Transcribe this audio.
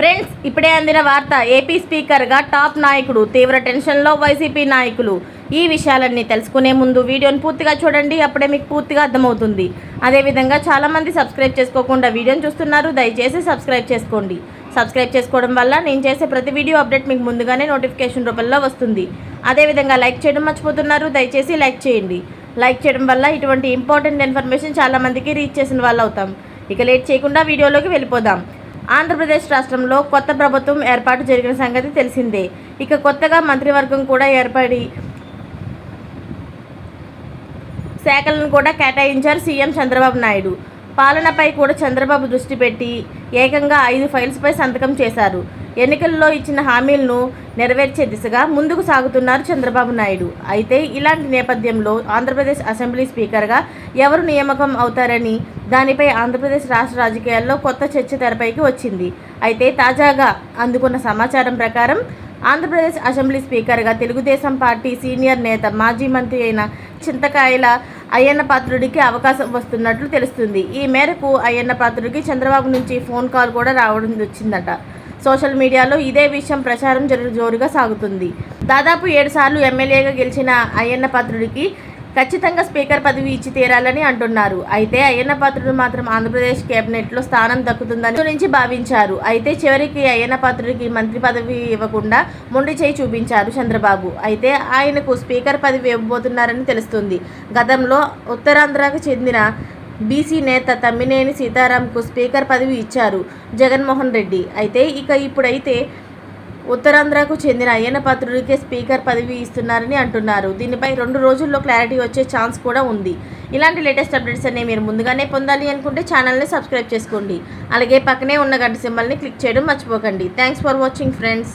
Friends, ఇప్పుడే అందిన వార్త. ఏపీ స్పీకర్గా టాప్ నాయకుడు, తీవ్ర టెన్షన్లో వైసీపీ నాయకులు. ఈ విషయాలన్నీ తెలుసుకునే ముందు వీడియోని పూర్తిగా చూడండి, అప్పుడే మీకు పూర్తిగా అర్థమవుతుంది. అదేవిధంగా చాలామంది సబ్స్క్రైబ్ చేసుకోకుండా వీడియోని చూస్తున్నారు, దయచేసి సబ్స్క్రైబ్ చేసుకోండి. సబ్స్క్రైబ్ చేసుకోవడం వల్ల నేను చేసే ప్రతి వీడియో అప్డేట్ మీకు ముందుగానే నోటిఫికేషన్ రూపంలో వస్తుంది. అదేవిధంగా లైక్ చేయడం మర్చిపోతున్నారు, దయచేసి లైక్ చేయండి. లైక్ చేయడం వల్ల ఇటువంటి ఇంపార్టెంట్ ఇన్ఫర్మేషన్ చాలామందికి రీచ్ చేసిన వాళ్ళు అవుతాం. ఇక లేట్ చేయకుండా వీడియోలోకి వెళ్ళిపోదాం. ఆంధ్రప్రదేశ్ రాష్ట్రంలో కొత్త ప్రభుత్వం ఏర్పాటు జరిగిన సంగతి తెలిసిందే. ఇక కొత్తగా మంత్రివర్గం కూడా ఏర్పడి శాఖలను కూడా కేటాయించారు సీఎం చంద్రబాబు నాయుడు. పాలనపై కూడా చంద్రబాబు దృష్టి పెట్టి ఏకంగా 5 ఫైల్స్పై సంతకం చేశారు. ఎన్నికల్లో ఇచ్చిన హామీలను నెరవేర్చే దిశగా ముందుకు సాగుతున్నారు చంద్రబాబు నాయుడు. అయితే ఇలాంటి నేపథ్యంలో ఆంధ్రప్రదేశ్ అసెంబ్లీ స్పీకర్గా ఎవరు నియామకం అవుతారని దానిపై ఆంధ్రప్రదేశ్ రాష్ట్ర రాజకీయాల్లో కొత్త చర్చ తెరపైకి వచ్చింది. అయితే తాజాగా అందుకున్న సమాచారం ప్రకారం ఆంధ్రప్రదేశ్ అసెంబ్లీ స్పీకర్గా తెలుగుదేశం పార్టీ సీనియర్ నేత, మాజీ మంత్రి అయిన చింతకాయల అయ్యన్న పాత్రుడికి అవకాశం వస్తున్నట్లు తెలుస్తుంది. ఈ మేరకు అయ్యన్న పాత్రుడికి చంద్రబాబు నుంచి ఫోన్ కాల్ కూడా రావడం వచ్చిందట. సోషల్ మీడియాలో ఇదే విషయం ప్రచారం జోరుగా సాగుతుంది. దాదాపు 7 సార్లు ఎమ్మెల్యేగా గెలిచిన అయ్యన్న పాత్రుడికి ఖచ్చితంగా స్పీకర్ పదవి ఇచ్చి తీరాలని అంటున్నారు. అయితే అయ్యన్న పాత్రుడు మాత్రం ఆంధ్రప్రదేశ్ కేబినెట్లో స్థానం దక్కుతుందని నుంచి భావించారు. అయితే చివరికి అయ్యన్న పాత్రుడికి మంత్రి పదవి ఇవ్వకుండా మొండి చేయి చూపించారు చంద్రబాబు. అయితే ఆయనకు స్పీకర్ పదవి ఇవ్వబోతున్నారని తెలుస్తుంది. గతంలో ఉత్తరాంధ్రకు చెందిన బీసీ నేత తమ్మినేని సీతారాంకు స్పీకర్ పదవి ఇచ్చారు జగన్మోహన్ రెడ్డి. అయితే ఇప్పుడైతే ఉత్తరాంధ్రకు చెందిన అయ్యన్న పాత్రుడికే స్పీకర్ పదవి ఇస్తున్నారని అంటున్నారు. దీనిపై 2 రోజుల్లో క్లారిటీ వచ్చే ఛాన్స్ కూడా ఉంది. ఇలాంటి లేటెస్ట్ అప్డేట్స్ అన్ని మీరు ముందుగానే పొందాలి అనుకుంటే ఛానల్ని సబ్స్క్రైబ్ చేసుకోండి. అలాగే పక్కనే ఉన్న గంట సింబల్ని క్లిక్ చేయడం మర్చిపోకండి. Thanks for watching friends.